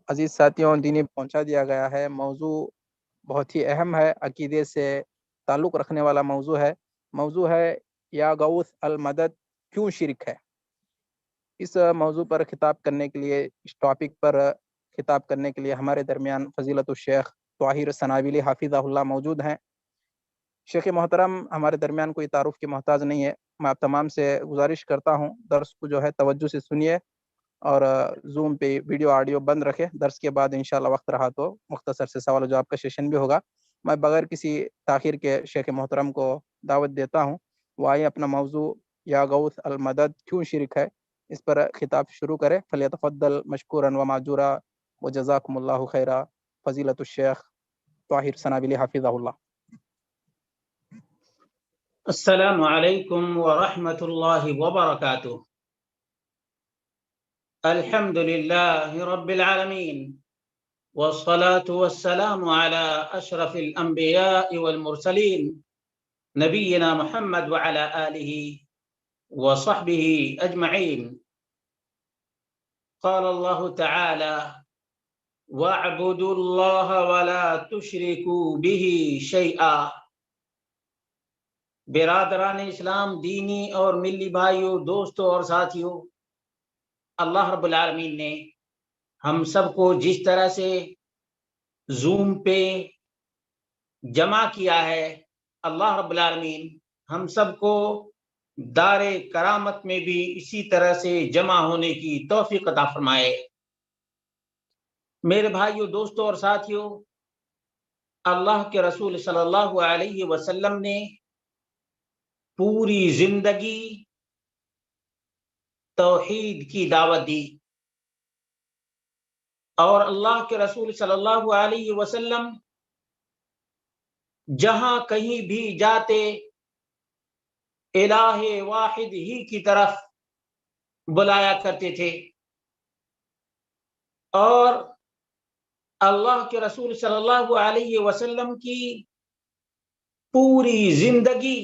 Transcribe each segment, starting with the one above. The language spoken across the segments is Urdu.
عزیز ساتھیوں دینی پہنچا دیا گیا ہے۔ موضوع بہت ہی اہم ہے، عقیدے سے تعلق رکھنے والا موضوع ہے یا غوث المدد کیوں شرک ہے۔ اس موضوع پر خطاب کرنے کے لیے، اس ٹاپک پر خطاب کرنے کے لیے ہمارے درمیان فضیلت الشیخ طاہر سنابیلی حافظہ اللہ موجود ہیں۔ شیخ محترم ہمارے درمیان کوئی تعارف کی محتاج نہیں ہے۔ میں آپ تمام سے گزارش کرتا ہوں درس کو جو ہے توجہ سے سنیے اور زوم پہ ویڈیو آڈیو بند رکھے۔ درس کے بعد انشاءاللہ وقت رہا تو مختصر سے سوال و جواب کا سیشن بھی ہوگا۔ میں بغیر کسی تاخیر کے شیخ محترم کو دعوت دیتا ہوں، وہ آئے اپنا موضوع یا غوث المدد کیوں شرک ہے اس پر خطاب شروع کرے۔ فلیتفضل مشکورا و معجورا و جزاکم اللہ خیرا فضیلت الشیخ طاہر سنابیلی حافظہ اللہ۔ السلام علیکم ورحمۃ اللہ وبرکاتہ۔ الحمد للہ رب العالمین والصلاة والسلام على اشرف الانبیاء والمرسلین نبینا محمد وعلى آلہ وصحبہ اجمعین۔ قال اللہ تعالی وَاعْبُدُوا اللَّهَ وَلَا تُشْرِكُوا بِهِ شَيْئًا۔ برادران اسلام، دینی اور ملی بھائیوں، دوستوں اور ساتھیوں، اللہ رب العالمین نے ہم سب کو جس طرح سے زوم پہ جمع کیا ہے، اللہ رب العالمین ہم سب کو دار کرامت میں بھی اسی طرح سے جمع ہونے کی توفیق عطا فرمائے۔ میرے بھائیوں، دوستوں اور ساتھیوں، اللہ کے رسول صلی اللہ علیہ وسلم نے پوری زندگی توحید کی دعوت دی، اور اللہ کے رسول صلی اللہ علیہ وسلم جہاں کہیں بھی جاتے الہ واحد ہی کی طرف بلایا کرتے تھے، اور اللہ کے رسول صلی اللہ علیہ وسلم کی پوری زندگی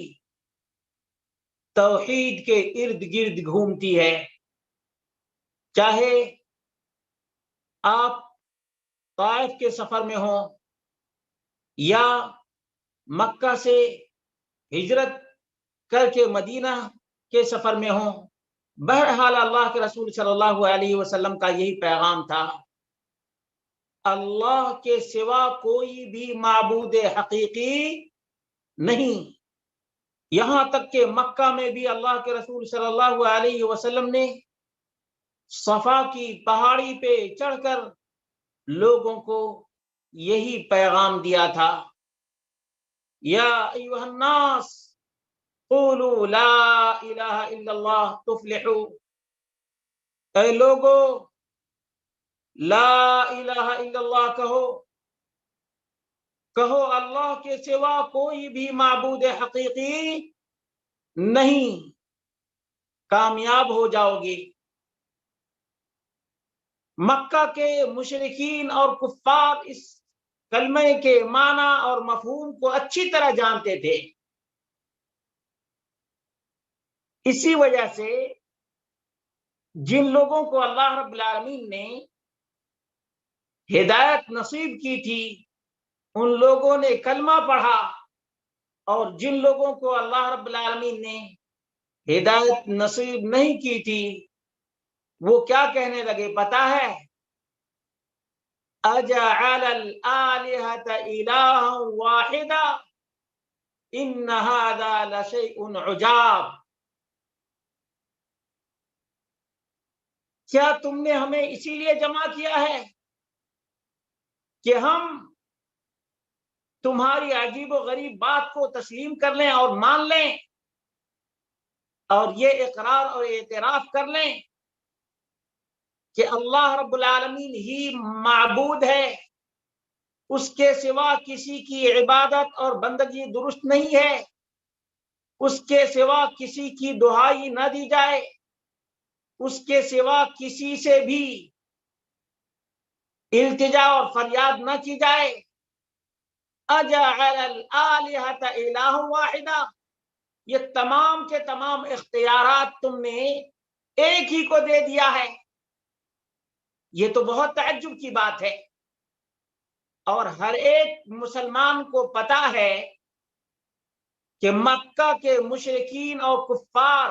توحید کے ارد گرد گھومتی ہے۔ چاہے آپ طائف کے سفر میں ہوں یا مکہ سے ہجرت کر کے مدینہ کے سفر میں ہوں، بہرحال اللہ کے رسول صلی اللہ علیہ وسلم کا یہی پیغام تھا، اللہ کے سوا کوئی بھی معبود حقیقی نہیں۔ یہاں تک کہ مکہ میں بھی اللہ کے رسول صلی اللہ علیہ وسلم نے صفا کی پہاڑی پہ چڑھ کر لوگوں کو یہی پیغام دیا تھا، یا ایھا الناس قولوا لا الہ الا اللہ تفلحوا، اے لوگو لا الہ الا اللہ کہو اللہ کے سوا کوئی بھی معبود حقیقی نہیں، کامیاب ہو جاؤ گے۔ مکہ کے مشرکین اور کفار اس کلمے کے معنی اور مفہوم کو اچھی طرح جانتے تھے، اسی وجہ سے جن لوگوں کو اللہ رب العالمین نے ہدایت نصیب کی تھی ان لوگوں نے کلمہ پڑھا، اور جن لوگوں کو اللہ رب العالمین نے ہدایت نصیب نہیں کی تھی وہ کیا کہنے لگے پتہ ہے؟ اجعل الآلہۃ الہا واحدا ان ھذا لشیء عجاب۔ کیا تم نے ہمیں اسی لیے جمع کیا ہے کہ ہم تمہاری عجیب و غریب بات کو تسلیم کر لیں اور مان لیں، اور یہ اقرار اور اعتراف کر لیں کہ اللہ رب العالمین ہی معبود ہے، اس کے سوا کسی کی عبادت اور بندگی درست نہیں ہے، اس کے سوا کسی کی دعائی نہ دی جائے، اس کے سوا کسی سے بھی التجا اور فریاد نہ کی جائے۔ اجعل الآلہۃ الہا واحدا، یہ تمام کے تمام اختیارات تم نے ایک ہی کو دے دیا ہے، یہ تو بہت تعجب کی بات ہے، اور ہر ایک مسلمان کو پتا ہے کہ مکہ کے مشرکین اور کفار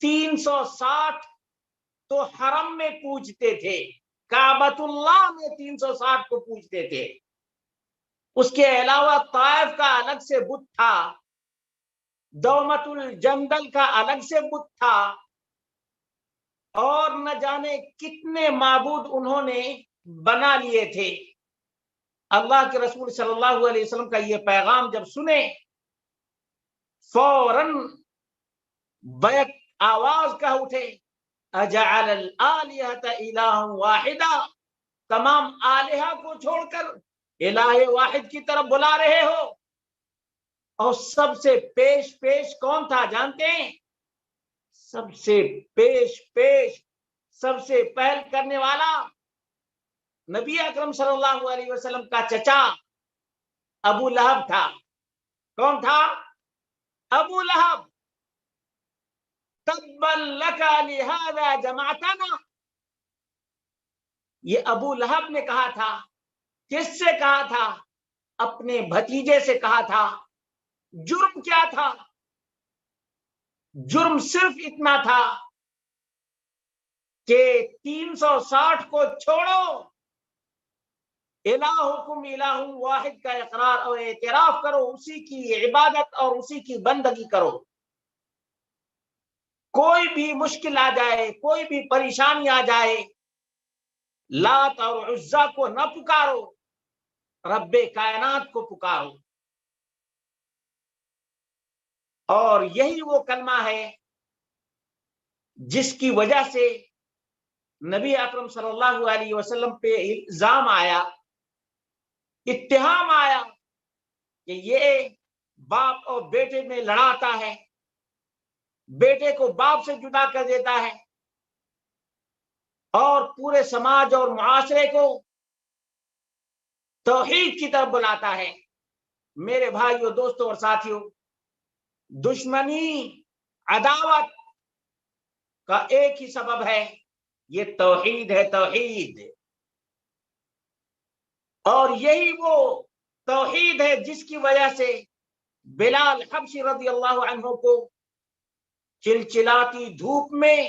360 تو حرم میں پوجتے تھے، کعبۃ اللہ میں 360 کو پوجتے تھے، اس کے علاوہ طائف کا الگ سے بت تھا، دومت الجندل کا الگ سے بت تھا، اور نہ جانے کتنے معبود انہوں نے بنا لیے تھے۔ اللہ کے رسول صلی اللہ علیہ وسلم کا یہ پیغام جب سنے، فوراً بیک آواز کہہ اٹھے، اجعل الآلہۃ الہ واحدہ، تمام آلہہ کو چھوڑ کر الہ واحد کی طرف بلا رہے ہو؟ اور سب سے پیش کون تھا جانتے ہیں؟ سب سے پیش سب سے پہل کرنے والا نبی اکرم صلی اللہ علیہ وسلم کا چچا ابو لہب تھا۔ کون تھا؟ ابو لہب۔ تبا لک لہذا جمعتنا، یہ ابو لہب نے کہا تھا۔ کس سے کہا تھا؟ اپنے بھتیجے سے کہا تھا۔ جرم کیا تھا؟ جرم صرف اتنا تھا کہ 360 کو چھوڑو، الہکم الہ واحد کا اقرار اور اعتراف کرو، اسی کی عبادت اور اسی کی بندگی کرو۔ کوئی بھی مشکل آ جائے، کوئی بھی پریشانی آ جائے، لات اور عزا کو نہ پکارو، رب کائنات کو پکارو۔ اور یہی وہ کلمہ ہے جس کی وجہ سے نبی اکرم صلی اللہ علیہ وسلم پہ الزام آیا، اتہام آیا کہ یہ باپ اور بیٹے میں لڑاتا ہے، بیٹے کو باپ سے جدا کر دیتا ہے، اور پورے سماج اور معاشرے کو توحید کی طرف بلاتا ہے۔ میرے بھائیوں، دوستوں اور ساتھیوں، دشمنی، عداوت کا ایک ہی سبب ہے، یہ توحید ہے، توحید۔ اور یہی وہ توحید ہے جس کی وجہ سے بلال حبشی رضی اللہ عنہ کو چلچلاتی دھوپ میں،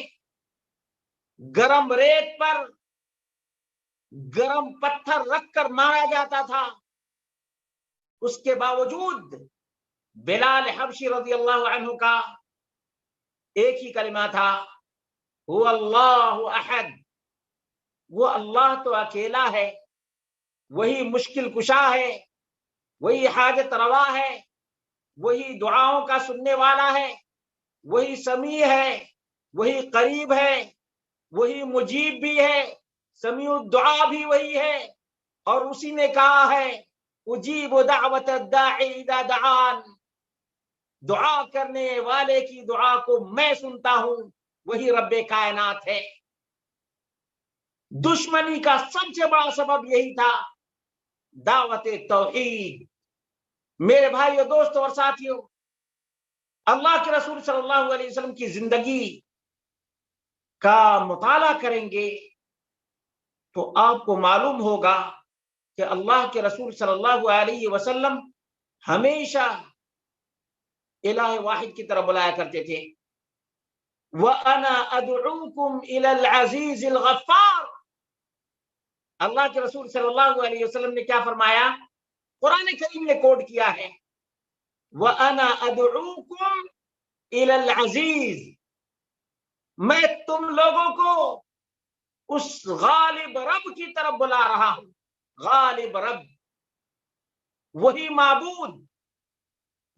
گرم ریت پر گرم پتھر رکھ کر مارا جاتا تھا، اس کے باوجود بلال حبشی رضی اللہ عنہ کا ایک ہی کلمہ تھا، هو اللہ احد، وہ اللہ تو اکیلا ہے، وہی مشکل کشا ہے، وہی حاجت روا ہے، وہی دعاؤں کا سننے والا ہے، وہی سمیع ہے، وہی قریب ہے، وہی مجیب بھی ہے، سمیع الدعا بھی وہی ہے، اور اسی نے کہا ہے اجیب دعوت الداعی اذا دعان، دعا کرنے والے کی دعا کو میں سنتا ہوں، وہی رب کائنات ہے۔ دشمنی کا سب سے بڑا سبب یہی تھا، دعوت توحید۔ میرے بھائیوں، دوستوں اور ساتھیوں، اللہ کے رسول صلی اللہ علیہ وسلم کی زندگی کا مطالعہ کریں گے تو آپ کو معلوم ہوگا کہ اللہ کے رسول صلی اللہ علیہ وسلم ہمیشہ الہ واحد کی طرف بلایا کرتے تھے۔ وَأَنَا أَدْعُوكُمْ إِلَى الْعَزِيزِ الْغَفَّارِ، اللہ کے رسول صلی اللہ علیہ وسلم نے کیا فرمایا؟ قرآن کریم نے کوٹ کیا ہے، وَأَنَا أَدْعُوكُمْ إِلَى الْعَزِيزِ، میں تم لوگوں کو اس غالب رب کی طرف بلا رہا ہوں۔ غالب رب، وہی معبود۔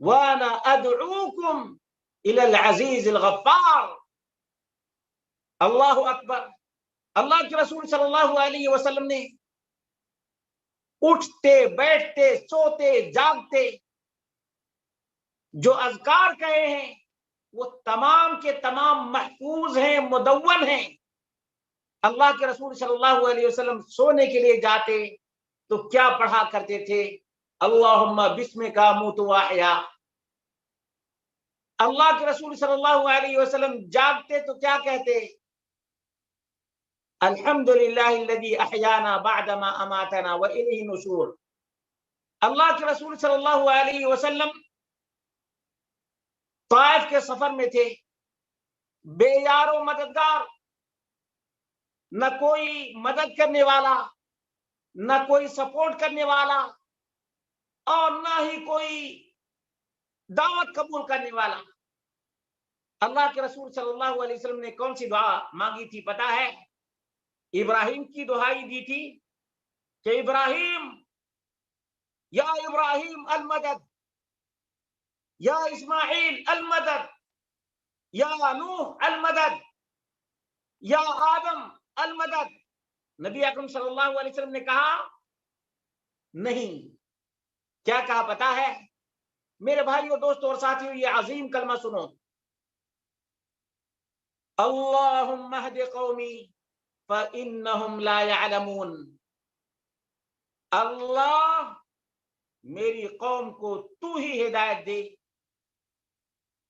وَأَنَا أَدْعُوكُمْ إِلَى الْعَزِيزِ الْغَفَّارِ۔ اللہ اکبر۔ اللہ کے رسول صلی اللہ علیہ وسلم نے اٹھتے بیٹھتے سوتے جاگتے جو اذکار کہے ہیں وہ تمام کے تمام محفوظ ہیں، مدون ہیں۔ اللہ کے رسول صلی اللہ علیہ وسلم سونے کے لیے جاتے تو کیا پڑھا کرتے تھے؟ اللہم بسمک اموت واحیا۔ اللہ کے رسول صلی اللہ علیہ وسلم جاگتے تو کیا کہتے؟ الحمدللہ الذی احیانا بعدما اماتنا والیہ النشور۔ اللہ کے رسول صلی اللہ علیہ وسلم طائف کے سفر میں تھے، بے یار و مددگار، نہ کوئی مدد کرنے والا، نہ کوئی سپورٹ کرنے والا، اور نہ ہی کوئی دعوت قبول کرنے والا۔ اللہ کے رسول صلی اللہ علیہ وسلم نے کون سی دعا مانگی تھی پتا ہے؟ ابراہیم کی دعائی دی تھی کہ ابراہیم، یا ابراہیم المدد، یا اسماعیل المدد، یا نوح المدد، یا آدم المدد۔ نبی اکرم صلی اللہ علیہ وسلم نے کہا نہیں۔ کیا کہا پتا ہے؟ میرے بھائیو، دوستو اور ساتھیو، یہ عظیم کلمہ سنو، اللہم اہد قومی فإنہم لا يعلمون۔ اللہ میری قوم کو تو ہی ہدایت دے،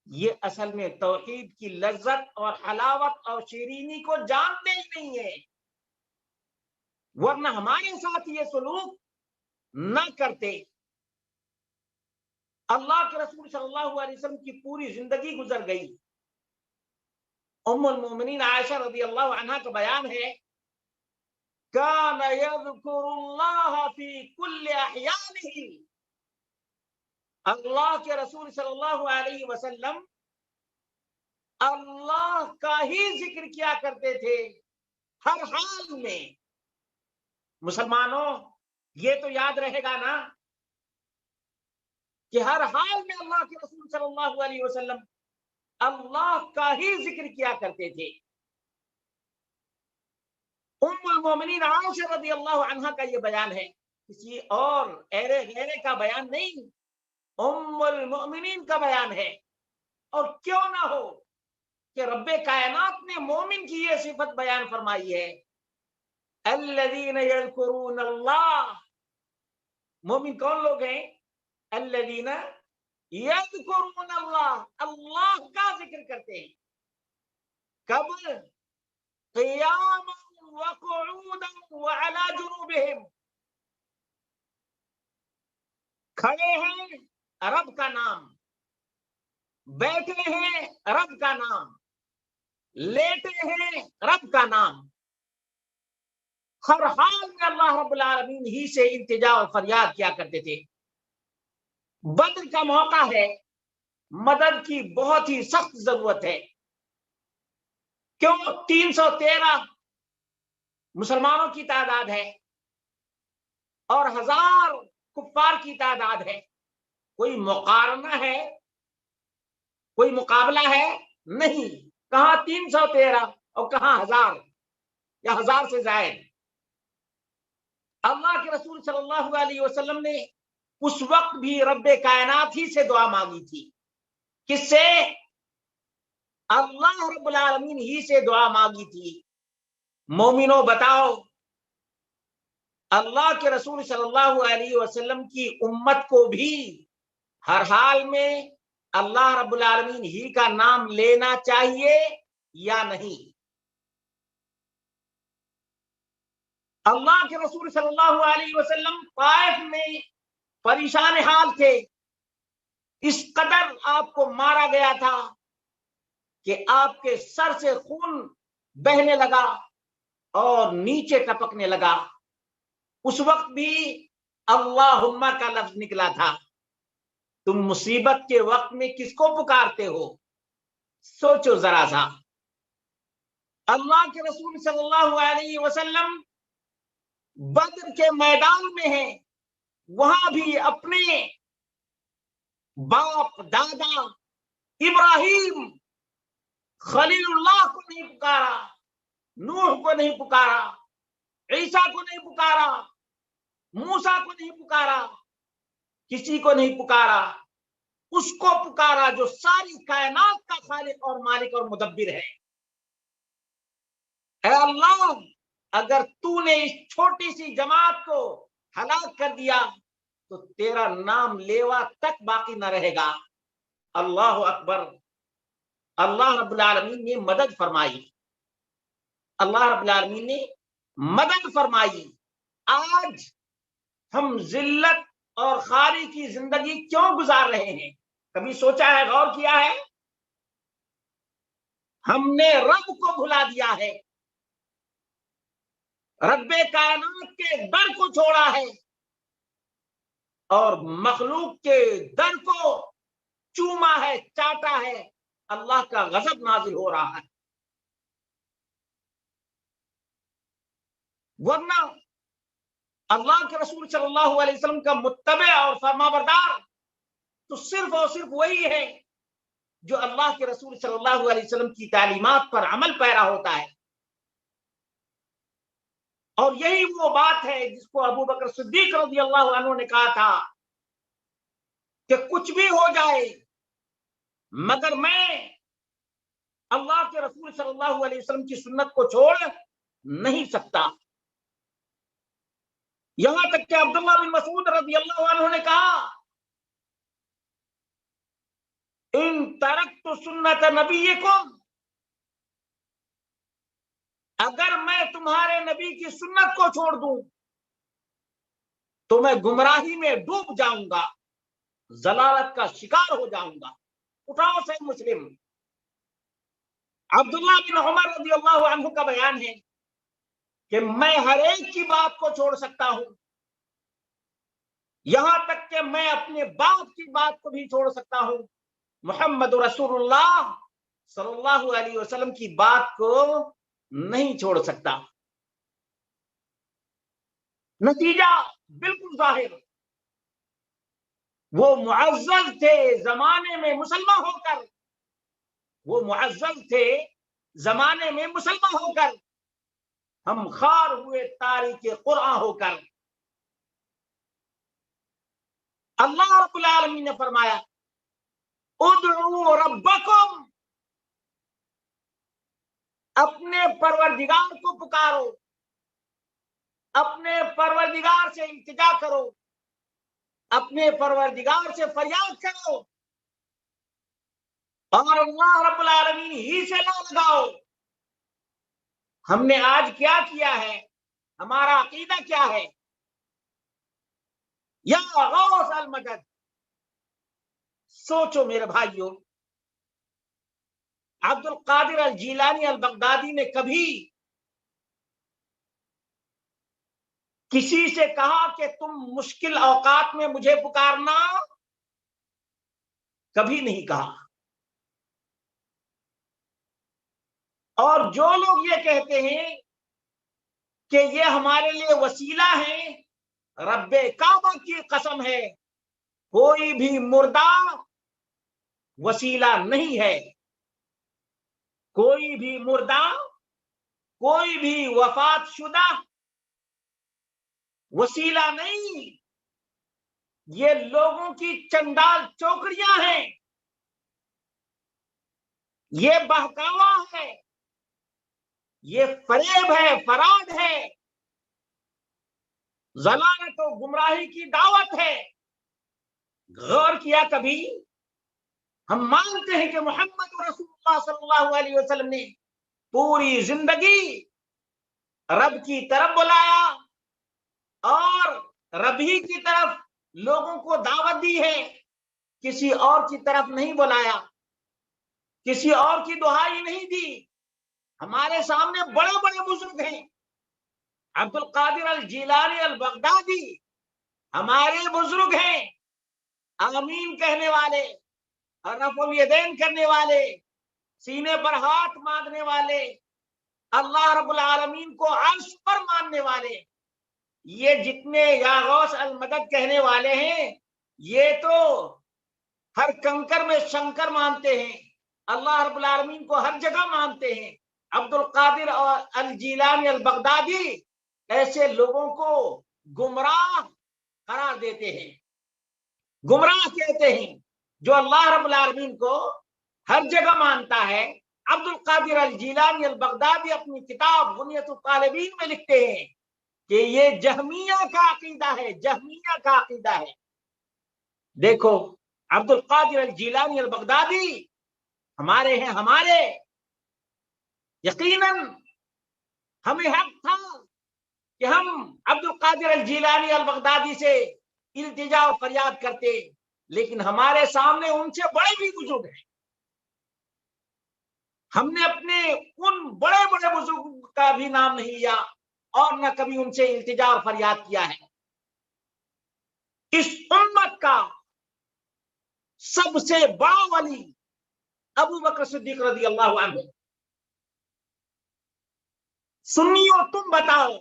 یہ اصل میں توحید کی لذت اور حلاوت اور شیرینی کو جانتے ہی نہیں ہے، ورنہ ہمارے ساتھ یہ سلوک نہ کرتے۔ اللہ کے رسول صلی اللہ علیہ وسلم کی پوری زندگی گزر گئی۔ ام المومنین عائشہ رضی اللہ عنہا کا بیان ہے، کان یذکر اللہ فی کل احیانہ۔ اللہ کے رسول صلی اللہ علیہ وسلم اللہ کا ہی ذکر کیا کرتے تھے ہر حال میں۔ مسلمانوں، یہ تو یاد رہے گا نا کہ ہر حال میں اللہ کے رسول صلی اللہ علیہ وسلم اللہ کا ہی ذکر کیا کرتے تھے۔ ام المومنین عائشہ رضی اللہ عنہا کا یہ بیان ہے، کسی اور ایرے غیرے کا بیان نہیں، ام المؤمنین کا بیان ہے۔ اور کیوں نہ ہو کہ رب کائنات نے مومن کی یہ صفت بیان فرمائی ہے، الذین یذکرون اللہ۔ مومن کون لوگ ہیں؟ الذین یذکرون اللہ، اللہ کا ذکر کرتے ہیں۔ کب؟ قیاما وقعودا وعلی جنوبہم، کھڑے ہیں رب کا نام، بیٹھے ہیں رب کا نام، لیٹے ہیں رب کا نام، ہر حال میں اللہ رب العالمین ہی سے التجا اور فریاد کیا کرتے تھے۔ بدر کا موقع ہے، مدد کی بہت ہی سخت ضرورت ہے۔ کیوں؟ 313 مسلمانوں کی تعداد ہے اور 1000 کفار کی تعداد ہے۔ کوئی مقارنہ ہے؟ کوئی مقابلہ ہے؟ نہیں۔ کہاں 313 اور کہاں 1000 یا 1000 سے زائد۔ اللہ کے رسول صلی اللہ علیہ وسلم نے اس وقت بھی رب کائنات ہی سے دعا مانگی تھی۔ کس سے؟ اللہ رب العالمین ہی سے دعا مانگی تھی۔ مومنوں بتاؤ، اللہ کے رسول صلی اللہ علیہ وسلم کی امت کو بھی ہر حال میں اللہ رب العالمین ہی کا نام لینا چاہیے یا نہیں؟ اللہ کے رسول صلی اللہ علیہ وسلم طائف میں پریشان حال تھے، اس قدر آپ کو مارا گیا تھا کہ آپ کے سر سے خون بہنے لگا اور نیچے ٹپکنے لگا۔ اس وقت بھی اللہم کا لفظ نکلا تھا۔ تم مصیبت کے وقت میں کس کو پکارتے ہو؟ سوچو ذرا سا۔ اللہ کے رسول صلی اللہ علیہ وسلم بدر کے میدان میں ہیں، وہاں بھی اپنے باپ دادا ابراہیم خلیل اللہ کو نہیں پکارا، نوح کو نہیں پکارا، عیسیٰ کو نہیں پکارا، موسیٰ کو نہیں پکارا، کسی کو نہیں پکارا، اس کو پکارا جو ساری کائنات کا خالق اور مالک اور مدبر ہے۔ اے اللہ، اگر تو نے اس چھوٹی سی جماعت کو ہلاک کر دیا تو تیرا نام لیوا تک باقی نہ رہے گا۔ اللہ اکبر۔ اللہ رب العالمین نے مدد فرمائی۔ اللہ رب العالمین نے مدد فرمائی. آج ہم ذلت اور خواری کی زندگی کیوں گزار رہے ہیں؟ کبھی سوچا ہے، غور کیا ہے؟ ہم نے رب کو بھلا دیا ہے، رب کائنات کے در کو چھوڑا ہے اور مخلوق کے در کو چوما ہے، چاٹا ہے. اللہ کا غضب نازل ہو رہا ہے. ورنہ اللہ کے رسول صلی اللہ علیہ وسلم کا متبع اور فرما بردار تو صرف اور صرف وہی ہے جو اللہ کے رسول صلی اللہ علیہ وسلم کی تعلیمات پر عمل پیرا ہوتا ہے. اور یہی وہ بات ہے جس کو ابو بکر صدیق رضی اللہ عنہ نے کہا تھا کہ کچھ بھی ہو جائے مگر میں اللہ کے رسول صلی اللہ علیہ وسلم کی سنت کو چھوڑ نہیں سکتا. یہاں تک کہ عبداللہ بن مسعود رضی اللہ عنہ نے کہا ان ترکت سنت نبیکم، اگر میں تمہارے نبی کی سنت کو چھوڑ دوں تو میں گمراہی میں ڈوب جاؤں گا، ضلالت کا شکار ہو جاؤں گا. اٹھاؤ صحیح مسلم. عبداللہ بن عمر رضی اللہ عنہ کا بیان ہے کہ میں ہر ایک کی بات کو چھوڑ سکتا ہوں، یہاں تک کہ میں اپنے باپ کی بات کو بھی چھوڑ سکتا ہوں، محمد رسول اللہ صلی اللہ علیہ وسلم کی بات کو نہیں چھوڑ سکتا. نتیجہ بالکل ظاہر، وہ معزز تھے زمانے میں مسلمان ہو کر، وہ معزز تھے زمانے میں مسلمان ہو کر، ہم خار ہوئے تاریخ قرآن ہو کر. اللہ رب العالمین نے فرمایا ادعوا ربکم، اپنے پروردگار کو پکارو، اپنے پروردگار سے التجا کرو، اپنے پروردگار سے فریاد کرو اور اللہ رب العالمین ہی سے نہ لگاؤ. ہم نے آج کیا کیا ہے؟ ہمارا عقیدہ کیا ہے؟ یا غوث المدد. سوچو میرے بھائیوں، عبد القادر الجیلانی البغدادی نے کبھی کسی سے کہا کہ تم مشکل اوقات میں مجھے پکارنا؟ کبھی نہیں کہا. اور جو لوگ یہ کہتے ہیں کہ یہ ہمارے لیے وسیلہ ہیں، رب کعبہ کی قسم ہے کوئی بھی مردہ وسیلہ نہیں ہے، کوئی بھی مردہ، کوئی بھی وفات شدہ وسیلہ نہیں. یہ لوگوں کی چنڈال چوکڑیاں ہیں، یہ بہکاوا ہے، یہ فریب ہے، فراڈ ہے، ضلالت و گمراہی کی دعوت ہے. غور کیا کبھی؟ ہم مانتے ہیں کہ محمد رسول اللہ صلی اللہ علیہ وسلم نے پوری زندگی رب کی طرف بلایا اور رب ہی کی طرف لوگوں کو دعوت دی ہے، کسی اور کی طرف نہیں بلایا، کسی اور کی دہائی نہیں دی. ہمارے سامنے بڑے بڑے بزرگ ہیں، عبد القادر الجیلانی البغدادی ہمارے بزرگ ہیں، آمین کہنے والے، رفع الیدین کرنے والے، سینے پر ہاتھ مانگنے والے، اللہ رب العالمین کو عرش پر ماننے والے. یہ جتنے یا غوث المدد کہنے والے ہیں یہ تو ہر کنکر میں شنکر مانتے ہیں، اللہ رب العالمین کو ہر جگہ مانتے ہیں. عبد القادر الجیلانی البغدادی ایسے لوگوں کو گمراہ قرار دیتے ہیں، گمراہ کہتے ہیں، جو اللہ رب العالمین کو ہر جگہ مانتا ہے. عبد القادر الجیلانی البغدادی اپنی کتاب غنیۃ الطالبین میں لکھتے ہیں کہ یہ جہمیہ کا عقیدہ ہے، جہمیہ کا عقیدہ ہے. دیکھو عبد القادر الجیلانی البغدادی ہمارے ہیں، ہمارے یقیناً ہمیں حق تھا کہ ہم عبد القادر الجیلانی البغدادی سے التجا اور فریاد کرتے، لیکن ہمارے سامنے ان سے بڑے بھی بزرگ ہیں. ہم نے اپنے ان بڑے بڑے بزرگ کا بھی نام نہیں لیا اور نہ کبھی ان سے التجا اور فریاد کیا ہے. اس امت کا سب سے بڑا ولی ابو بکر صدیق رضی اللہ عنہ. سنیو تم بتاؤ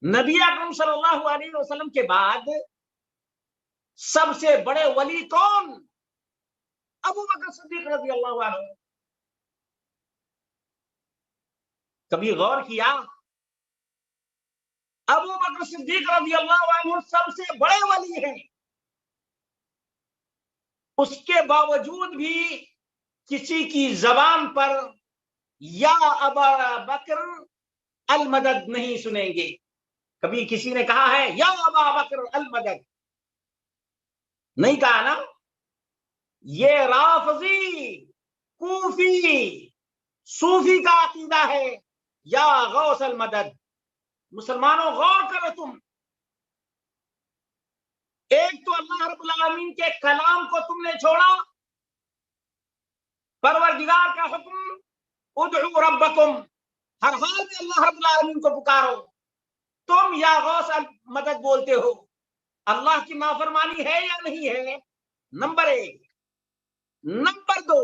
نبی اکرم صلی اللہ علیہ وسلم کے بعد سب سے بڑے ولی کون؟ ابو بکر صدیق رضی اللہ عنہ. کبھی غور کیا؟ ابو بکر صدیق رضی اللہ عنہ سب سے بڑے ولی ہیں، اس کے باوجود بھی کسی کی زبان پر یا ابا بکر المدد نہیں سنیں گے. کبھی کسی نے کہا ہے یا ابا بکر المدد؟ نہیں کہا نا. یہ رافضی کوفی صوفی کا عقیدہ ہے یا غوث المدد. مسلمانوں غور کرو تم. ایک تو اللہ رب العالمین کے کلام کو تم نے چھوڑا، پروردگار کا حکم ادعو ربکم، ہر حال میں اللہ رب العالمین کو پکارو. تم یا غوث المدد بولتے ہو. اللہ کی نافرمانی ہے یا نہیں ہے؟ نمبر ایک. نمبر دو،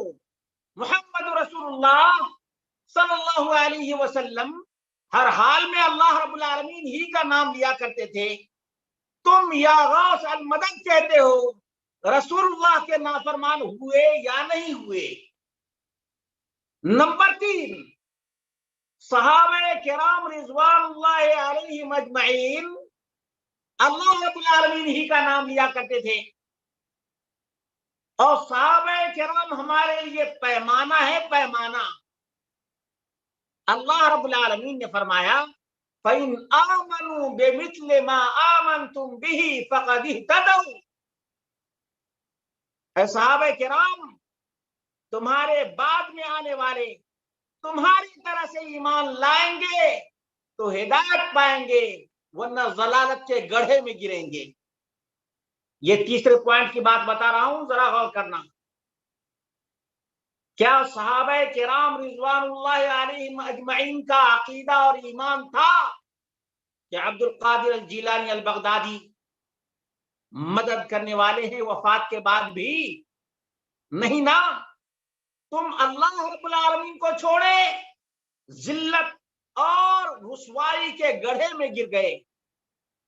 محمد رسول اللہ صلی اللہ علیہ وسلم ہر حال میں اللہ رب العالمین ہی کا نام لیا کرتے تھے. تم یا غوث المدد کہتے ہو. رسول اللہ کے نافرمان ہوئے یا نہیں ہوئے؟ نمبر تین، صحابہ کرام رضوان اللہ علیہم اجمعین اللہ رب العالمین ہی کا نام لیا کرتے تھے، اور صحابہ کرام ہمارے لیے پیمانہ ہے، پیمانہ. اللہ رب العالمین نے فرمایا فَإِنْ آمَنُوا بِمِثْلِ مَا آمَنْتُمْ بِهِ فَقَدِ اهْتَدَوْا. اے صحابہ کرام، تمہارے بعد میں آنے والے تمہاری طرح سے ایمان لائیں گے تو ہدایت پائیں گے، ورنہ ضلالت کے گڑھے میں گریں گے. یہ تیسرے پوائنٹ کی بات بتا رہا ہوں، ذرا غور کرنا. کیا صحابہ کرام رضوان اللہ علیہم اجمعین کا عقیدہ اور ایمان تھا کہ عبد القادر الجیلانی البغدادی مدد کرنے والے ہیں وفات کے بعد بھی؟ نہیں نا. تم اللہ رب العالمین کو چھوڑے، ذلت اور رسوائی کے گڑھے میں گر گئے.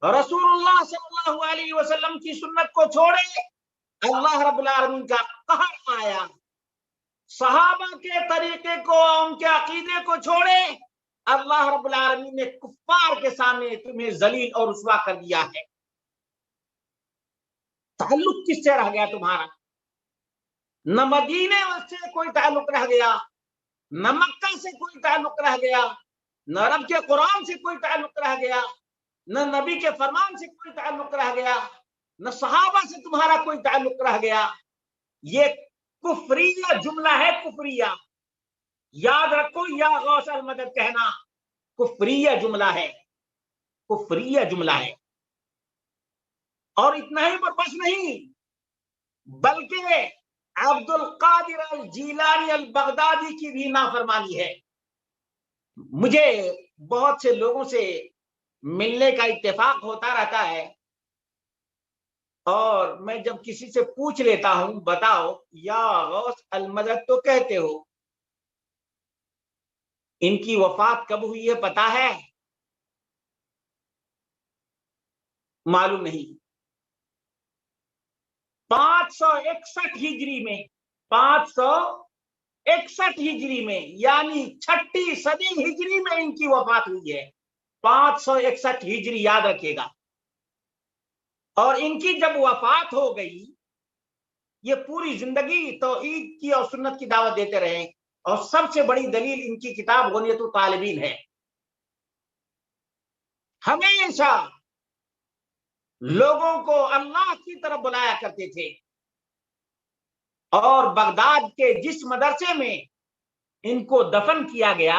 رسول اللہ صلی اللہ علیہ وسلم کی سنت کو چھوڑے، اللہ رب العالمین کا قہر آیا. صحابہ کے طریقے کو، ان کے عقیدے کو چھوڑے، اللہ رب العالمین نے کفار کے سامنے تمہیں ذلیل اور رسوا کر دیا ہے. تعلق کس سے رہ گیا تمہارا؟ نہ مدینے سے کوئی تعلق رہ گیا، نہ مکہ سے کوئی تعلق رہ گیا، نہ رب کے قرآن سے کوئی تعلق رہ گیا، نہ نبی کے فرمان سے کوئی تعلق رہ گیا، نہ صحابہ سے تمہارا کوئی تعلق رہ گیا. یہ کفریہ جملہ ہے، کفریہ. یاد رکھو، یا غوث المدد کہنا کفریہ جملہ ہے، کفریہ جملہ ہے. اور اتنا ہی بس نہیں، بلکہ عبد القادر الجیلانی البغدادی کی بھی نافرمانی ہے. مجھے بہت سے لوگوں سے ملنے کا اتفاق ہوتا رہتا ہے، اور میں جب کسی سے پوچھ لیتا ہوں بتاؤ یا غوث المدد تو کہتے ہو، ان کی وفات کب ہوئی ہے پتا ہے؟ معلوم نہیں. 561 ہجری میں، 561 ہجری میں، یعنی 6ٹھی صدی ہجری میں ان کی وفات ہوئی ہے. 561 ہجری یاد رکھیے گا. اور ان کی جب وفات ہو گئی، یہ پوری زندگی توحید کی اور سنت کی دعوت دیتے رہے، اور سب سے بڑی دلیل ان کی کتاب غنیۃ الطالبین ہے. ہمیشہ لوگوں کو اللہ کی طرف بلایا کرتے تھے، اور بغداد کے جس مدرسے میں ان کو دفن کیا گیا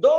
2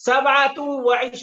27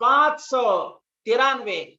593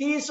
30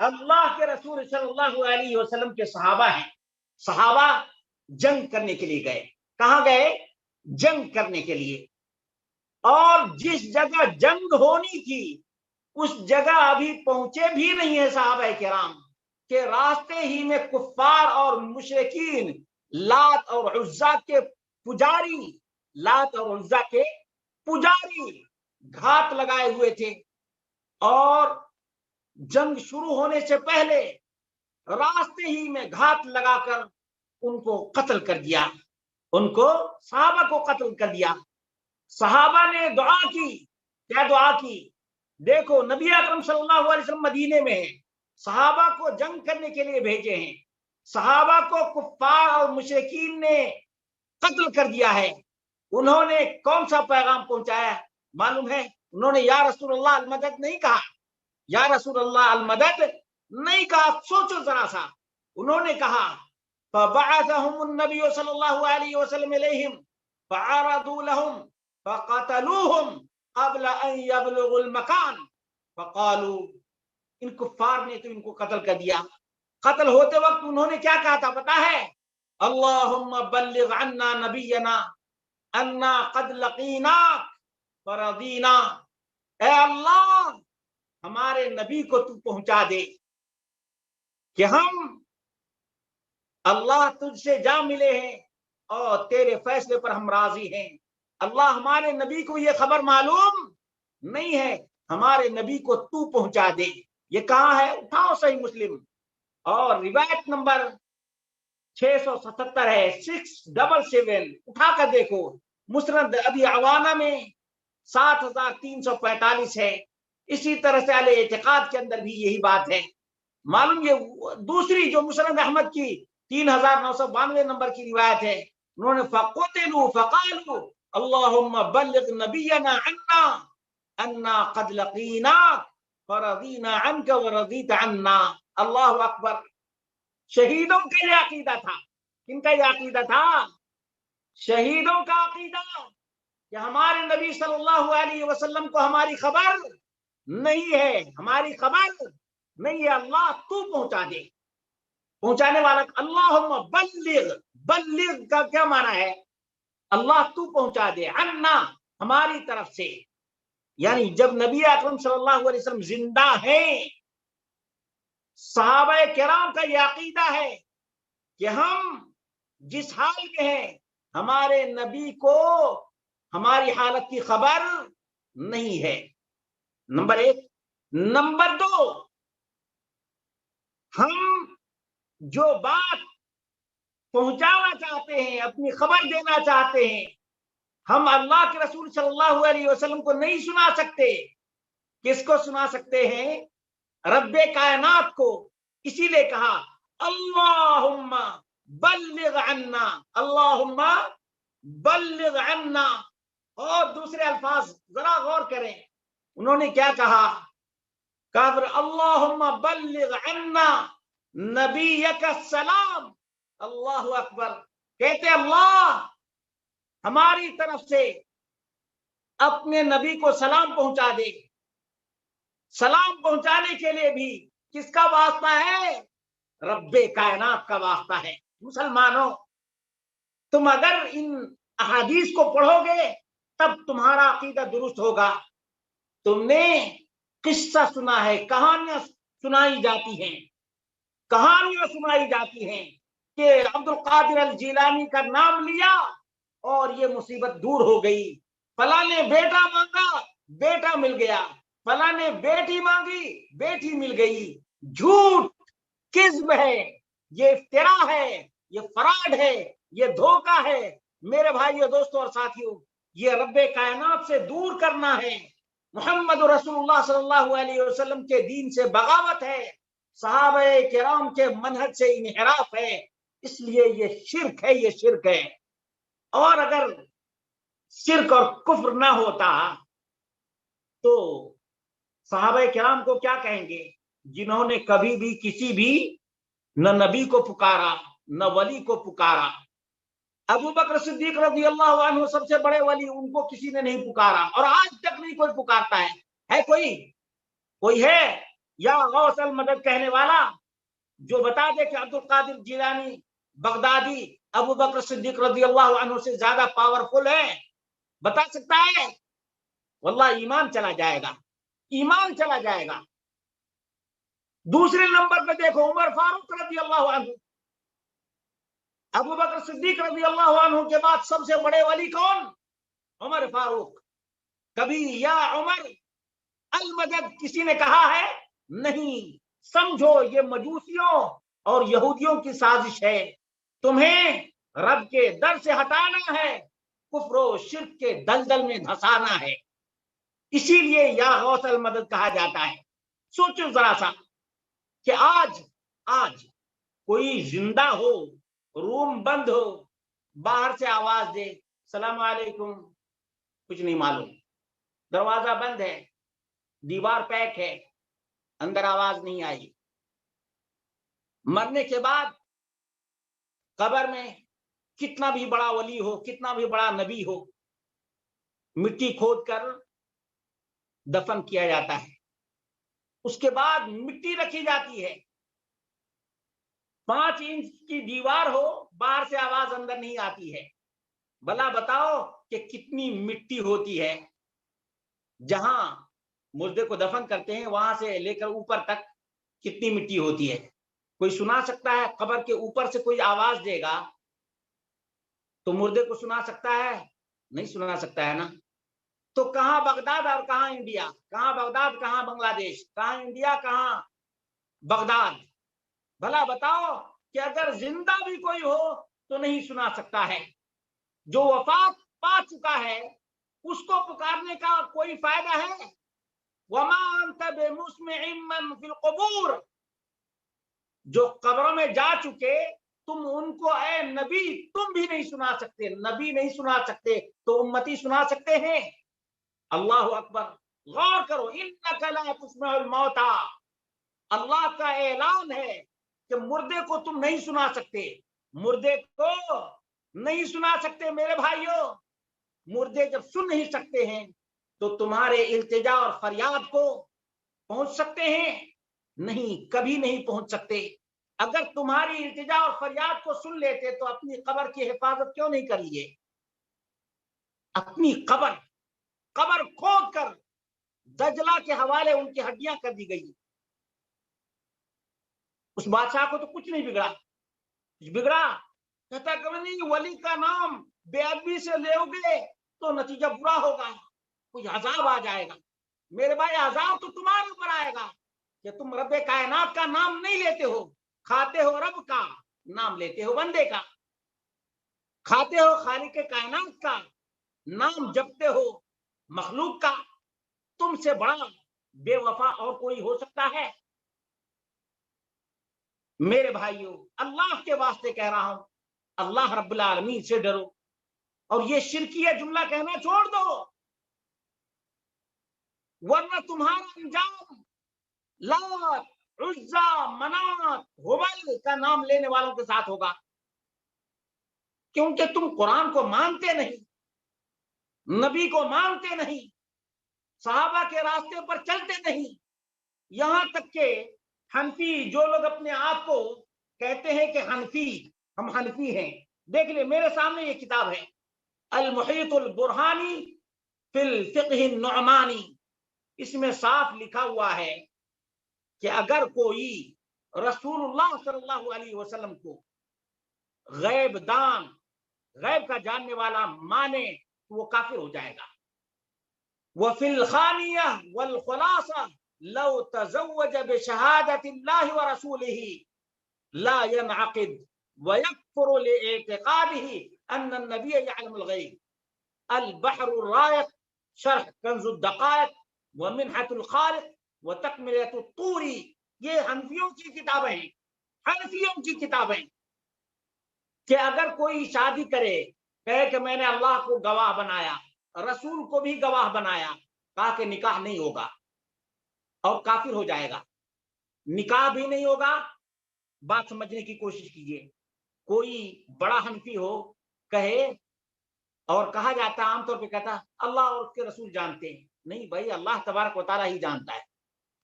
اللہ کے رسول صلی اللہ علیہ وسلم کے صحابہ ہیں. صحابہ جنگ کرنے کے لیے گئے. کہاں گئے؟ جنگ کرنے کے لیے. اور جس جگہ جنگ ہونی تھی اس جگہ ابھی پہنچے بھی نہیں ہیں صحابہ کرام کہ راستے ہی میں کفار اور مشرکین لات اور عزا کے پجاری گھات لگائے ہوئے تھے. اور جنگ شروع ہونے سے پہلے راستے ہی میں گھات لگا کر ان کو قتل کر دیا. صحابہ کو قتل کر دیا. صحابہ نے دعا کی. کیا دعا کی؟ دیکھو نبی اکرم صلی اللہ علیہ وسلم مدینے میں ہیں، صحابہ کو جنگ کرنے کے لیے بھیجے ہیں، صحابہ کو کفار اور مشرکین نے قتل کر دیا ہے. انہوں نے کون سا پیغام پہنچایا معلوم ہے؟ انہوں نے یا رسول اللہ المدد نہیں کہا. یا رسول اللہ المدد نہیں کہا. سوچو ذرا سا. انہوں نے کہا فبعثهم النبی صلی اللہ علیہ وسلم الیہم فعرضوا لهم فقتلوهم قبل ان يبلغوا المکان فقالوا. ان کفار نے تو ان کو قتل کر دیا. قتل ہوتے وقت انہوں نے کیا کہا تھا پتا ہے؟ اللہم بلغ عنا نبینا انا قد لقیناک فرضینا. اے اللہ ہمارے نبی کو تو پہنچا دے کہ ہم اللہ تجھ سے جا ملے ہیں اور تیرے فیصلے پر ہم راضی ہیں. اللہ ہمارے نبی کو یہ خبر معلوم نہیں ہے، ہمارے نبی کو تو پہنچا دے. یہ کہاں ہے؟ اٹھاؤ صحیح مسلم اور روایت نمبر 677 ہے، 677. اٹھا کر دیکھو. مسند ابی عوانہ میں 7345 ہے. اسی طرح سے اہل اعتقاد کے اندر بھی یہی بات ہے. معلوم یہ دوسری جو مسند احمد کی 3992 نمبر کی روایت ہے. انہوں نے فقتلوا فقالوا اللہم بلغ نبینا عنا انا قد لقیناک فرضینا عنک ورضیت عنا. اللہ اکبر. شہیدوں کا یہ عقیدہ تھا. کن کا یہ عقیدہ تھا؟ شہیدوں کا عقیدہ کہ ہمارے نبی صلی اللہ علیہ وسلم کو ہماری خبر نہیں ہے، ہماری خبر نہیں ہے، اللہ تو پہنچا دے. پہنچانے والا اللہم بلغ. بلغ کا کیا معنی ہے؟ اللہ تو پہنچا دے، عنا ہماری طرف سے. یعنی جب نبی اکرم صلی اللہ علیہ وسلم زندہ ہیں، صحابہ کرام کا یہ عقیدہ ہے کہ ہم جس حال میں ہیں ہمارے نبی کو ہماری حالت کی خبر نہیں ہے. نمبر 1. نمبر 2، ہم جو بات پہنچانا چاہتے ہیں، اپنی خبر دینا چاہتے ہیں، ہم اللہ کے رسول صلی اللہ علیہ وسلم کو نہیں سنا سکتے. کس کو سنا سکتے ہیں؟ رب کائنات کو. اسی لیے کہا اللہم بلغ عنا، اللہم بلغ عنا. اور دوسرے الفاظ ذرا غور کریں. انہوں نے کیا کہا؟ کہا اللہم بلغ عنا نبیک السلام. اللہ اکبر. کہتے اللہ ہماری طرف سے اپنے نبی کو سلام پہنچا دے. سلام پہنچانے کے لیے بھی کس کا واسطہ ہے؟ رب کائنات کا واسطہ ہے. مسلمانوں، تم اگر ان احادیث کو پڑھو گے تب تمہارا عقیدہ درست ہوگا. تم نے قصہ سنا ہے، کہانیاں سنائی جاتی ہیں، کہانیاں سنائی جاتی ہیں کہ عبد القادر الجیلانی کا نام لیا اور یہ مصیبت دور ہو گئی. فلاں نے بیٹا مانگا، بیٹا مل گیا. فلاں نے بیٹی مانگی، بیٹی مل گئی. جھوٹ، کذب ہے، یہ افتراء ہے، یہ فراڈ ہے، یہ دھوکہ ہے. میرے بھائیو، دوستوں اور ساتھیوں، یہ رب کائنات سے دور کرنا ہے. محمد رسول اللہ صلی اللہ علیہ وسلم کے دین سے بغاوت ہے، صحابہ کرام کے منہج سے انحراف ہے. اس لیے یہ شرک ہے، یہ شرک ہے. اور اگر شرک اور کفر نہ ہوتا تو صحابہ کرام کو کیا کہیں گے؟ جنہوں نے کبھی بھی کسی بھی نہ نبی کو پکارا نہ ولی کو پکارا. ابو بکر صدیق رضی اللہ عنہ سب سے بڑے ولی، ان کو کسی نے نہیں پکارا اور آج تک نہیں کوئی پکارتا ہے. ہے کوئی ہے؟ یا غوث المدد کہنے والا جو بتا دے کہ عبد القادر جیلانی بغدادی ابو بکر صدیق رضی اللہ عنہ سے زیادہ پاورفل ہے، بتا سکتا ہے؟ واللہ ایمان چلا جائے گا، ایمان چلا جائے گا۔ دوسرے نمبر پہ دیکھو عمر فاروق رضی اللہ عنہ، ابو بکر صدیق رضی اللہ عنہ کے بعد سب سے بڑے ولی کون؟ عمر فاروق۔ کبھی یا عمر المدد کسی نے کہا ہے؟ نہیں۔ سمجھو یہ مجوسیوں اور یہودیوں کی سازش ہے، تمہیں رب کے در سے ہٹانا ہے، کفر و شرک کے دلدل میں دھسانا ہے، اسی لیے یا غوث المدد کہا جاتا ہے۔ سوچو ذرا سا کہ آج کوئی زندہ ہو، روم بند ہو، باہر سے آواز دے السلام علیکم، کچھ نہیں معلوم، دروازہ بند ہے، دیوار پیک ہے، اندر آواز نہیں آئی۔ مرنے کے بعد قبر میں کتنا بھی بڑا ولی ہو، کتنا بھی بڑا نبی ہو، مٹی کھود کر دفن کیا جاتا ہے، اس کے بعد مٹی رکھی جاتی ہے، 5 انچ کی دیوار ہو، باہر سے آواز اندر نہیں آتی ہے۔ بھلا بتاؤ کہ کتنی مٹی ہوتی ہے، جہاں مردے کو دفن کرتے ہیں وہاں سے لے کر اوپر تک کتنی مٹی ہوتی ہے؟ کوئی سنا سکتا ہے؟ قبر کے اوپر سے کوئی آواز دے گا تو مردے کو سنا سکتا ہے؟ نہیں سنا سکتا ہے نا۔ تو کہاں بغداد اور کہاں انڈیا، کہاں بغداد کہاں بنگلہ دیش، کہاں انڈیا کہاں بغداد؟ بھلا بتاؤ کہ اگر زندہ بھی کوئی ہو تو نہیں سنا سکتا ہے، جو وفات پا چکا ہے اس کو پکارنے کا کوئی فائدہ ہے؟ وما انت بمسمع من فی القبور، جو قبروں میں جا چکے تم ان کو اے نبی تم بھی نہیں سنا سکتے، نبی نہیں سنا سکتے تو امتی سنا سکتے ہیں؟ اللہ اکبر، غور کرو، انک لا تسمع الموتى، اللہ کا اعلان ہے کہ مردے کو تم نہیں سنا سکتے، مردے کو نہیں سنا سکتے۔ میرے بھائیوں، مردے جب سن نہیں سکتے ہیں تو تمہارے التجا اور فریاد کو پہنچ سکتے ہیں؟ نہیں، کبھی نہیں پہنچ سکتے۔ اگر تمہاری التجا اور فریاد کو سن لیتے تو اپنی قبر کی حفاظت کیوں نہیں کر لیے؟ اپنی قبر کھود کر دجلہ کے حوالے ان کی ہڈیاں کر دی گئی۔ اس بادشاہ کو تو کچھ نہیں بگڑا، کچھ بگڑا؟ کہتا کہ نہیں، ولی کا نام بے ادبی سے لے گے تو نتیجہ برا ہوگا، کوئی عذاب آ جائے گا۔ میرے بھائی، عذاب تو تمہارے اوپر آئے گا کہ تم رب کائنات کا نام نہیں لیتے ہو، کھاتے ہو رب کا نام، لیتے ہو بندے کا، کھاتے ہو خالق کائنات کا نام، جپتے ہو مخلوق کا۔ تم سے بڑا بے وفا اور کوئی ہو سکتا ہے؟ میرے بھائیوں، اللہ کے واسطے کہہ رہا ہوں، اللہ رب العالمین سے ڈرو اور یہ شرکیہ جملہ کہنا چھوڑ دو، ورنہ تمہارا انجام لات، عزا، منات، ہبل کا نام لینے والوں کے ساتھ ہوگا، کیونکہ تم قرآن کو مانتے نہیں، نبی کو مانتے نہیں، صحابہ کے راستے پر چلتے نہیں، یہاں تک کہ حنفی جو لوگ اپنے آپ کو کہتے ہیں کہ حنفی، ہم حنفی ہیں، دیکھ لیں میرے سامنے یہ کتاب ہے المحیط البرہانی فی الفقہ النعمانی، اس میں صاف لکھا ہوا ہے کہ اگر کوئی رسول اللہ صلی اللہ علیہ وسلم کو غیب دان، غیب کا جاننے والا مانے تو وہ کافر ہو جائے گا۔ وفی الخانیہ والخلاصہ لو تزوج بشہادت اللہ ورسولہ لا ينعقد ويكفر لاعتقاده ان النبي يعلم الغیب، البحر الرائق، شرح کنز الدقائق، ومنحة الخالق، وتکملۃ الطوری، یہ حنفیوں کی کتابیں ہیں، حنفیوں کی کتابیں، کہ اگر کوئی شادی کرے، کہے کہ میں نے اللہ کو گواہ بنایا، رسول کو بھی گواہ بنایا، کہا کہ نکاح نہیں ہوگا اور کافر ہو جائے گا۔ نکاح بھی نہیں ہوگا، بات سمجھنے کی کوشش کیجیے، کوئی بڑا حنفی ہو کہے، اور کہا جاتا عام طور پہ کہتا اللہ اور اس کے رسول جانتے ہیں، نہیں بھائی، اللہ تبارک و تعالیٰ ہی جانتا ہے،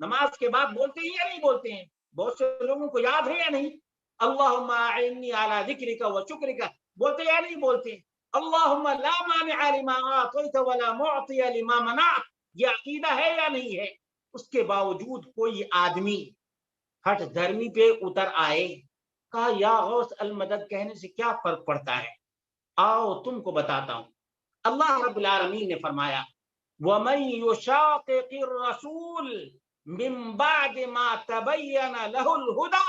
نماز کے بعد بولتے ہیں یا نہیں بولتے ہیں؟ بہت سے لوگوں کو یاد ہے یا نہیں؟ اللہم اعنی علی ذکرک و شکرک بولتے یا نہیں بولتے؟ اللہم لا مانع لما اعطیت ولا معطی لما منعت، یہ عقیدہ ہے یا نہیں ہے؟ اس کے باوجود کوئی آدمی ہٹ دھرمی پہ اتر آئے، کہا یا غوث المدد کہنے سے کیا فرق پڑتا ہے؟ آؤ تم کو بتاتا ہوں۔ اللہ رب العالمین نے فرمایا وَمَن يُشَاقِقِ الرَّسُولِ مِن بَعْدِ مَا تَبَيَّنَ لَهُ الْهُدَى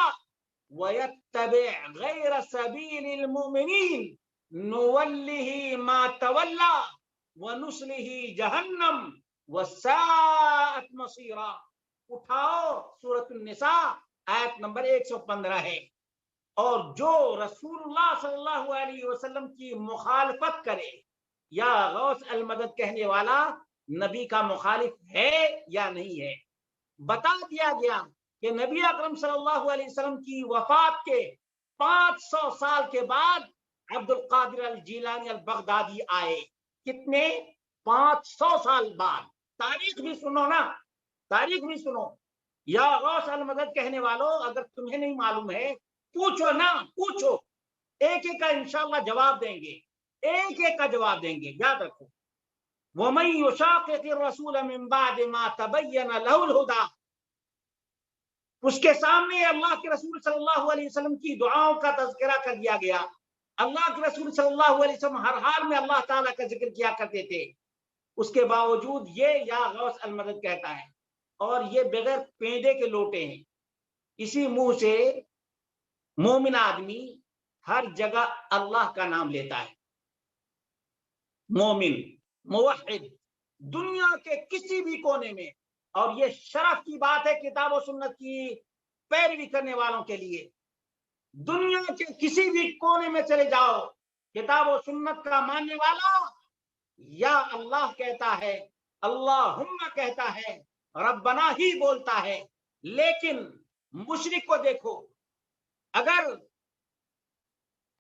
وَيَتَّبِعْ غَيْرَ سَبِيلِ الْمُؤْمِنِينَ نُوَلِّهِ مَا تَوَلَّى وَنُصْلِهِ جَهَنَّمَ وَسَاءَتْ مَصِيرًا۔ اٹھاؤ سورۃ النساء آیت نمبر 115 ہے۔ اور جو رسول اللہ صلی اللہ علیہ وسلم کی مخالفت کرے، یا غوث المدد کہنے والا نبی کا مخالف ہے یا نہیں ہے؟ بتا دیا گیا کہ نبی اکرم صلی اللہ علیہ وسلم کی وفات کے 500 سال کے بعد عبد القادر الجیلانی البغدادی آئے۔ کتنے؟ 500 سال بعد۔ تاریخ بھی سنو نا، تاریخ بھی سنو۔ یا غوث المدد کہنے والوں، اگر تمہیں نہیں معلوم ہے پوچھو نا، پوچھو، ایک ایک کا انشاءاللہ جواب دیں گے، ایک ایک کا جواب دیں گے، یاد رکھو۔ وَمَن يُشَاقِقِ الرَّسُولَ مِن بَعْدِ مَا تَبَيَّنَ لَهُ الْهُدَى، اس کے سامنے اللہ کے رسول صلی اللہ علیہ وسلم کی دعاؤں کا تذکرہ کر دیا گیا۔ اللہ کے رسول صلی اللہ علیہ وسلم ہر حال میں اللہ تعالیٰ کا ذکر کیا کرتے تھے، اس کے باوجود یہ یا غوث المدد کہتا ہے، اور یہ بغیر پیندے کے لوٹے ہیں۔ اسی منہ سے مومن آدمی ہر جگہ اللہ کا نام لیتا ہے، مومن موحد دنیا کے کسی بھی کونے میں، اور یہ شرف کی بات ہے کتاب و سنت کی پیروی کرنے والوں کے لیے۔ دنیا کے کسی بھی کونے میں چلے جاؤ، کتاب و سنت کا ماننے والا یا اللہ کہتا ہے، اللہم کہتا ہے، ربنا ہی بولتا ہے۔ لیکن مشرک کو دیکھو، اگر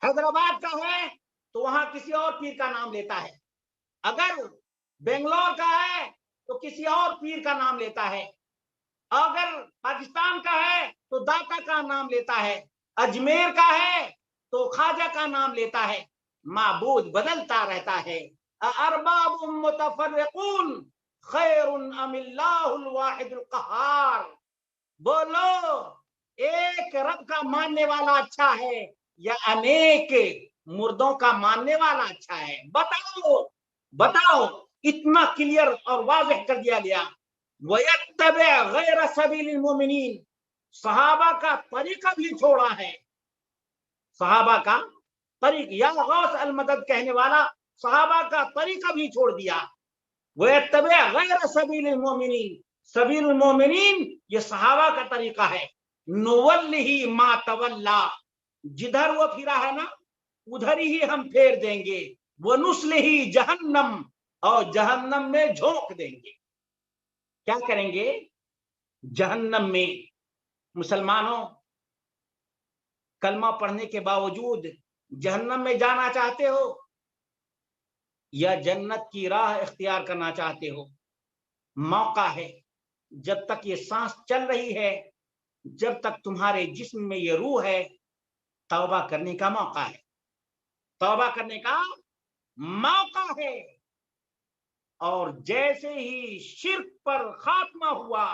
حیدرآباد کا ہے تو وہاں کسی اور پیر کا نام لیتا ہے، اگر بنگلور کا ہے تو کسی اور پیر کا نام لیتا ہے، اگر پاکستان کا ہے تو داتا کا نام لیتا ہے، اجمیر کا ہے تو خواجہ کا نام لیتا ہے۔ معبود بدلتا رہتا ہے۔ ارباب متفرقون خیر ام اللہ الواحد القہار، بولو ایک رب کا ماننے والا اچھا ہے یا انیک مردوں کا ماننے والا اچھا ہے؟ بتاؤ بتاؤ، اتنا کلیئر اور واضح کر دیا گیا۔ وَيَتَّبِعْ غَيْرَ سَبِيلِ الْمُؤْمِنِينَ، صحابہ کا طریقہ بھی چھوڑا ہے، صحابہ کا طریقہ، یا غوث المدد کہنے والا صحابہ کا طریقہ بھی چھوڑ دیا۔ وَيَتَّبِعْ غَيْرَ سَبِيلِ الْمُؤْمِنِينَ، سبیل المومنین یہ صحابہ کا طریقہ ہے۔ نُوَلِّهِ مَا تَوَلَّى، جدھر وہ پھرا ہے نا ادھر ہی ہم پھیر دیں گے۔ وَنُصْلِهِ جہنم، اور جہنم میں جھونک دیں گے۔ کیا کریں گے؟ جہنم میں۔ مسلمانوں، کلمہ پڑھنے کے باوجود جہنم میں جانا چاہتے ہو یا جنت کی راہ اختیار کرنا چاہتے ہو؟ موقع ہے، جب تک یہ سانس چل رہی ہے، جب تک تمہارے جسم میں یہ روح ہے، توبہ کرنے کا موقع ہے، توبہ کرنے کا موقع ہے۔ اور جیسے ہی شرک پر خاتمہ ہوا،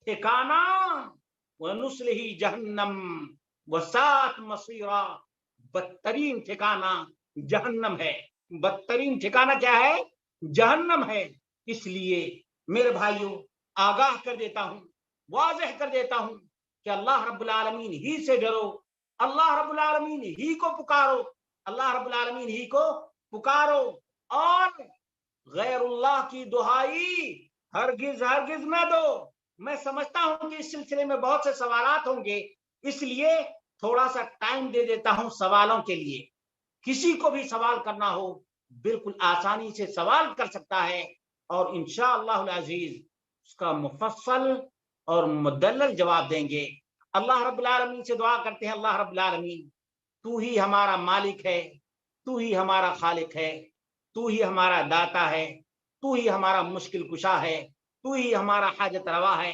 ٹھکانہ وَنُصْلِهِ جہنم وَسَاءَتْ مَصِيرًا، بدترین ٹھکانہ جہنم ہے۔ بدترین ٹھکانہ کیا ہے؟ جہنم ہے۔ اس لیے میرے بھائیوں، آگاہ کر دیتا ہوں، واضح کر دیتا ہوں کہ اللہ رب العالمین ہی سے ڈرو، اللہ رب العالمین ہی کو پکارو، اللہ رب العالمین ہی کو پکارو، اور غیر اللہ کی دہائی ہرگز ہرگز نہ دو۔ میں سمجھتا ہوں کہ اس سلسلے میں بہت سے سوالات ہوں گے، اس لیے تھوڑا سا ٹائم دے دیتا ہوں سوالوں کے لیے۔ کسی کو بھی سوال کرنا ہو بالکل آسانی سے سوال کر سکتا ہے، اور انشاءاللہ العزیز اس کا مفصل اور مدلل جواب دیں گے۔ اللہ رب العالمین سے دعا کرتے ہیں، اللہ رب العالمین تو ہی ہمارا مالک ہے، تو ہی ہمارا خالق ہے، تو ہی ہمارا داتا ہے، تو ہی ہمارا مشکل کشا ہے، تو ہی ہمارا حاجت روا ہے۔